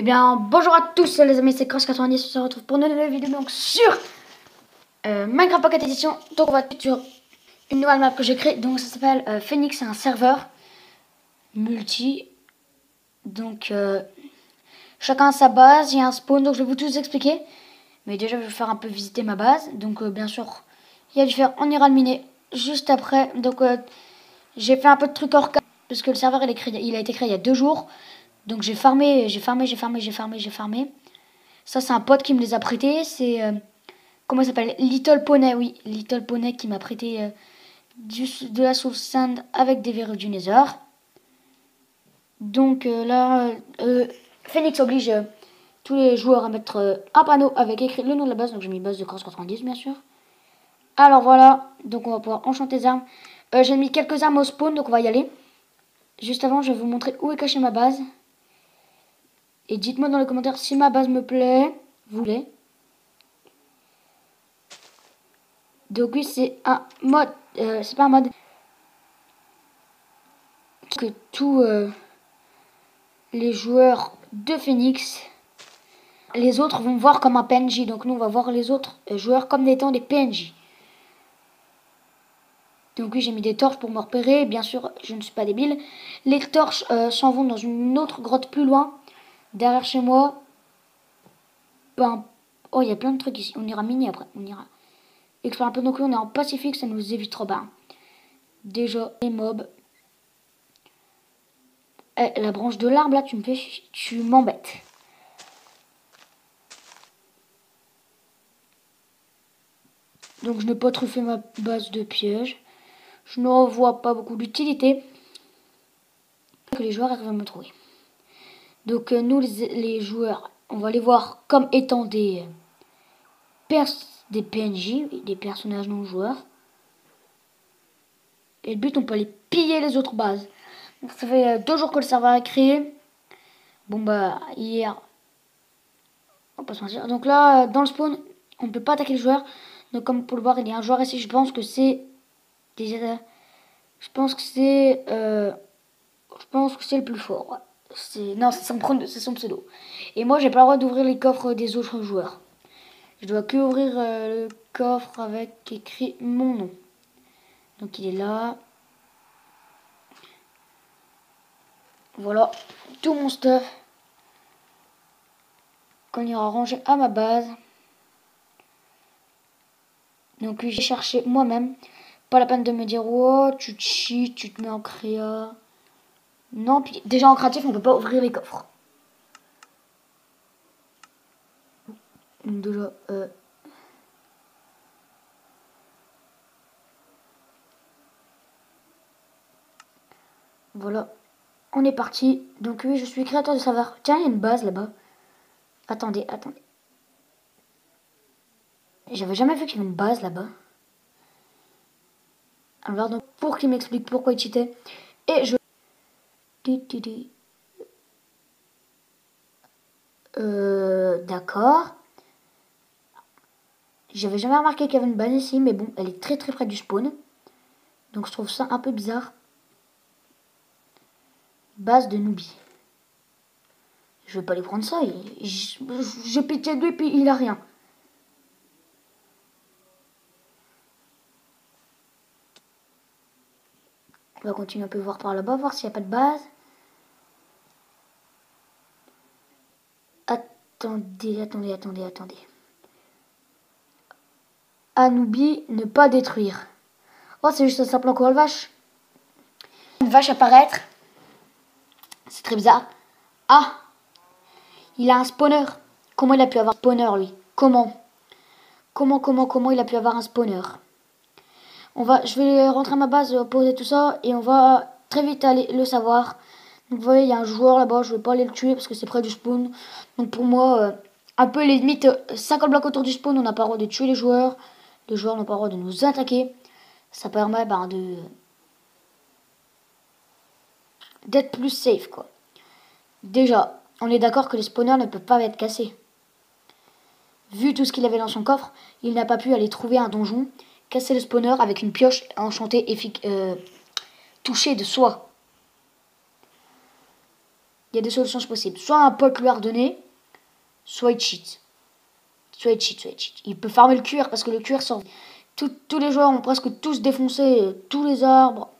bien, bonjour à tous les amis, c'est Cross90, on se retrouve pour une nouvelle vidéo donc sur Minecraft Pocket Edition. Donc on va sur une nouvelle map que j'ai créée, donc ça s'appelle Phoenix, c'est un serveur multi. Donc chacun a sa base, il y a un spawn, donc je vais vous tous expliquer. Mais déjà je vais vous faire un peu visiter ma base, donc bien sûr il y a du fer, on ira le miner juste après. Donc j'ai fait un peu de trucs hors cas, parce que le serveur il a été créé il y a 2 jours. Donc j'ai farmé. Ça c'est un pote qui me les a prêtés. C'est comment il s'appelle, Little Poney, oui, Little Poney qui m'a prêté de la Soul Sand avec des verrues du Nether. Donc là, Phoenix oblige tous les joueurs à mettre un panneau avec écrit le nom de la base. Donc j'ai mis base de Cross90 bien sûr. Alors voilà, donc on va pouvoir enchanter les armes. J'ai mis quelques armes au spawn, donc on va y aller. Juste avant, je vais vous montrer où est cachée ma base. Et dites-moi dans les commentaires si ma base me plaît. Vous voulez. Donc oui, c'est un mode. C'est pas un mode. Que tous les joueurs de Phoenix, les autres vont voir comme un PNJ. Donc nous, on va voir les autres joueurs comme étant des PNJ. Donc oui, j'ai mis des torches pour me repérer. Bien sûr, je ne suis pas débile. Les torches s'en vont dans une autre grotte plus loin. Derrière chez moi. Ben, oh, il y a plein de trucs ici. On ira miner après. On ira explorer un peu. Donc oui, on est en Pacifique. Ça nous évite trop bas. Déjà, les mobs. La branche de l'arbre, là, tu m'embêtes. Donc je n'ai pas truffé ma base de pièges. Je n'en vois pas beaucoup d'utilité. Que les joueurs arrivent à me trouver. Donc nous les joueurs, on va les voir comme étant des PNJ, des personnages non joueurs. Et le but, on peut aller piller les autres bases. Donc, ça fait 2 jours que le serveur est créé. Bon bah hier, on va pas se mentir. Donc là, dans le spawn, on ne peut pas attaquer les joueurs. Donc comme pour le voir, il y a un joueur ici. Je pense que c'est déjà. Je pense que c'est le plus fort. Non, c'est son pseudo. Et moi, j'ai pas le droit d'ouvrir les coffres des autres joueurs. Je dois que ouvrir le coffre avec écrit mon nom. Donc il est là. Voilà, tout mon stuff qu'on ira ranger à ma base. Donc j'ai cherché moi-même. Pas la peine de me dire, oh, tu te cheats, tu te mets en créa. Non, puis déjà en créatif, on peut pas ouvrir les coffres. Déjà, voilà, on est parti. Donc oui, je suis créateur de serveur. Tiens, il y a une base là-bas. Attendez. J'avais jamais vu qu'il y avait une base là-bas. Alors donc, pour qu'il m'explique pourquoi il cheatait. Et je... D'accord. J'avais jamais remarqué qu'il y avait une base ici, mais bon, elle est très près du spawn. Donc je trouve ça un peu bizarre. Base de Nubie. Je vais pas lui prendre ça. J'ai pitié de lui, puis il a rien. On va continuer un peu voir par là-bas, voir s'il n'y a pas de base. Attendez. Anubis, ne pas détruire. Oh, c'est juste un simple encore vache. Une vache apparaître. C'est très bizarre. Ah, il a un spawner. Comment il a pu avoir un spawner, lui? Comment il a pu avoir un spawner? Je vais rentrer à ma base, poser tout ça, et on va très vite aller le savoir. Donc vous voyez, il y a un joueur là-bas, je vais pas aller le tuer parce que c'est près du spawn. Donc pour moi, un peu les limites, 50 blocs autour du spawn, on n'a pas le droit de tuer les joueurs. Les joueurs n'ont pas le droit de nous attaquer. Ça permet d'être plus safe, quoi. Déjà, on est d'accord que les spawners ne peuvent pas être cassés. Vu tout ce qu'il avait dans son coffre, il n'a pas pu aller trouver un donjon, casser le spawner avec une pioche enchantée touchée de soie. il y a des solutions possibles. Soit un pote lui a redonné, soit il cheat. Il peut farmer le cuir parce que le cuir sort. Tous les joueurs ont presque tous défoncé tous les arbres.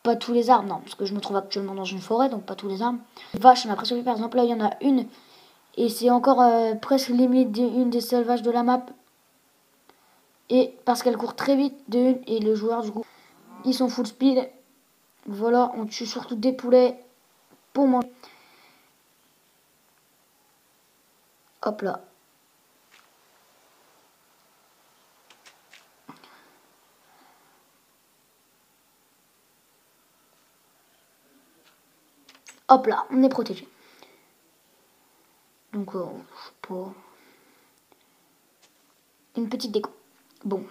Pas tous les arbres, non, parce que je me trouve actuellement dans une forêt, donc pas tous les arbres. Vache, on a presque vu, par exemple, là, il y en a une. Et c'est encore presque limite une des seules vaches de la map. Et parce qu'elle court très vite de une, et le joueur, du coup, ils sont full speed. Voilà, on tue surtout des poulets pour manger. Hop là. Hop là, on est protégé. Donc, je sais pas. Une petite déco. Bon.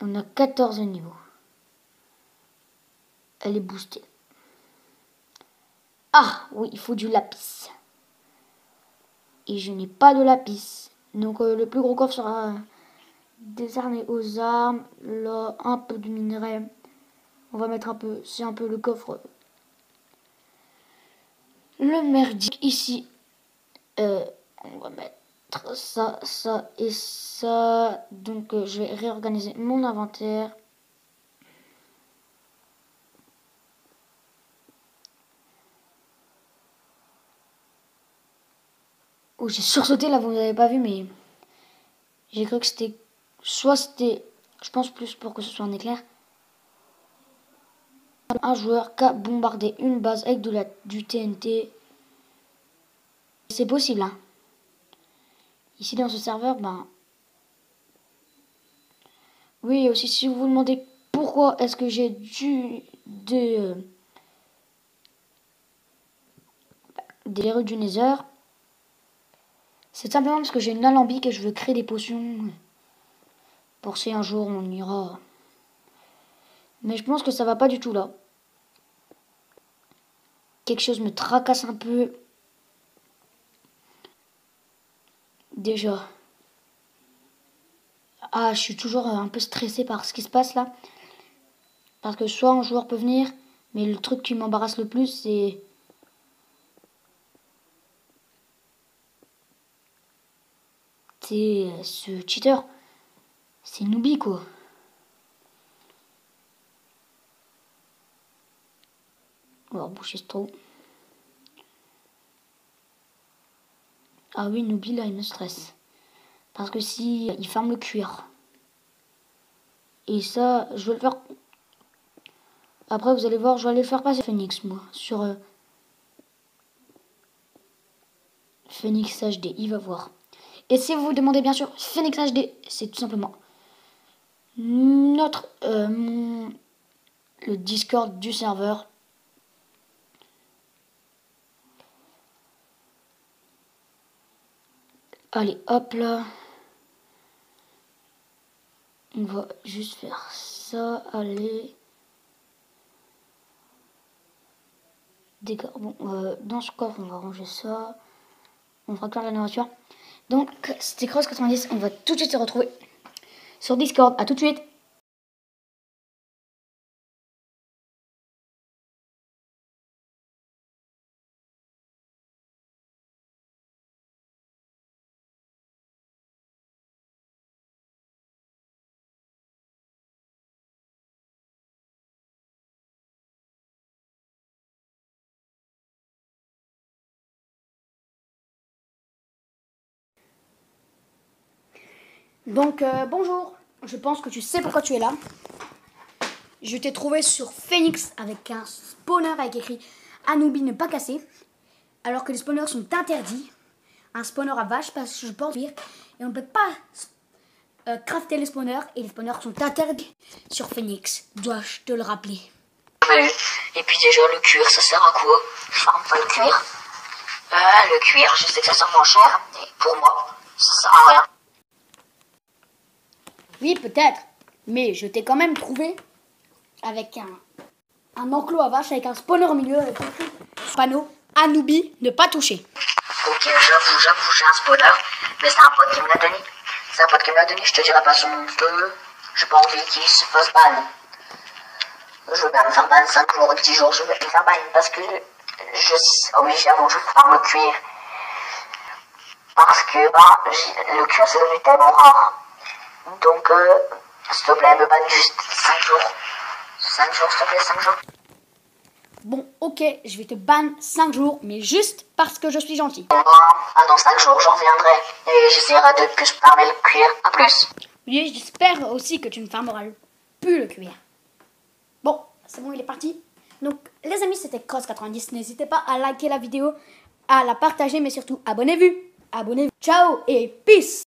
On a 14 niveaux. Elle est boostée. Ah, oui, il faut du lapis. Et je n'ai pas de lapis. Donc, le plus gros coffre sera désarmé aux armes. Là, un peu de minerai. On va mettre un peu, c'est un peu le coffre. Le merdique ici. On va mettre ça, ça et ça. Donc, je vais réorganiser mon inventaire. Oh, j'ai sursauté là, vous n'avez pas vu, mais j'ai cru que c'était. Soit c'était. Je pense plus pour que ce soit un éclair. Un joueur qui a bombardé une base avec du TNT. C'est possible, hein. Ici dans ce serveur, ben. Oui, aussi si vous vous demandez pourquoi est-ce que j'ai des rues du Nether, c'est simplement parce que j'ai une alambic et je veux créer des potions pour si un jour on ira. Mais je pense que ça va pas du tout là. Quelque chose me tracasse un peu. Déjà. Ah, je suis toujours un peu stressée par ce qui se passe là. Parce que soit un joueur peut venir, mais le truc qui m'embarrasse le plus, c'est... C'est ce cheater. C'est Noobi, quoi. On va reboucher ce trou. Ah oui, Noobi, là, il me stresse. Parce que si il ferme le cuir. Et ça, je vais le faire... Après, vous allez voir, je vais aller le faire passer Phoenix, moi. Sur Phoenix HD, il va voir. Et si vous vous demandez, bien sûr, Phoenix HD, c'est tout simplement notre... le Discord du serveur. Allez, hop là. On va juste faire ça. Allez. D'accord. Bon, dans ce coffre, on va ranger ça. On fera clair la nourriture. Donc, c'était Cross90. On va tout de suite se retrouver sur Discord. À tout de suite. Donc, bonjour. Je pense que tu sais pourquoi tu es là. Je t'ai trouvé sur Phoenix avec un spawner avec écrit Anubis ne pas casser. Alors que les spawners sont interdits. Un spawner à vache, parce que je pense dire. Et on ne peut pas crafter les spawners. Et les spawners sont interdits sur Phoenix. Dois-je te le rappeler? Et puis déjà, le cuir, ça sert à quoi? Je farme pas le cuir. Le cuir, je sais que ça sert moins cher, mais pour moi, ça sert à rien. Oui, peut-être. Mais je t'ai quand même trouvé avec un enclos à vache avec un spawner au milieu avec un panneau Anubis ne pas toucher. Ok, j'avoue, j'ai un spawner, mais c'est un pote qui me l'a donné. Je te dirai pas son nom, j'ai pas envie qu'il se fasse ban. Je vais bien me faire ban 5 jours, 10 jours, je vais me faire ban parce que oh oui, j'avoue, je farme le cuir. Parce que le cuir c'est devenu tellement rare. Donc, s'il te plaît, me banne juste 5 jours. 5 jours, s'il te plaît, 5 jours. Bon, ok, je vais te ban 5 jours, mais juste parce que je suis gentil. Dans 5 jours, j'en reviendrai. Et j'essaierai de plus farmer le cuir. À plus. Oui, j'espère aussi que tu ne farmeras plus le cuir. Bon, c'est bon, il est parti. Donc, les amis, c'était Cross90. N'hésitez pas à liker la vidéo, à la partager, mais surtout, abonnez-vous. Abonnez-vous. Ciao et peace.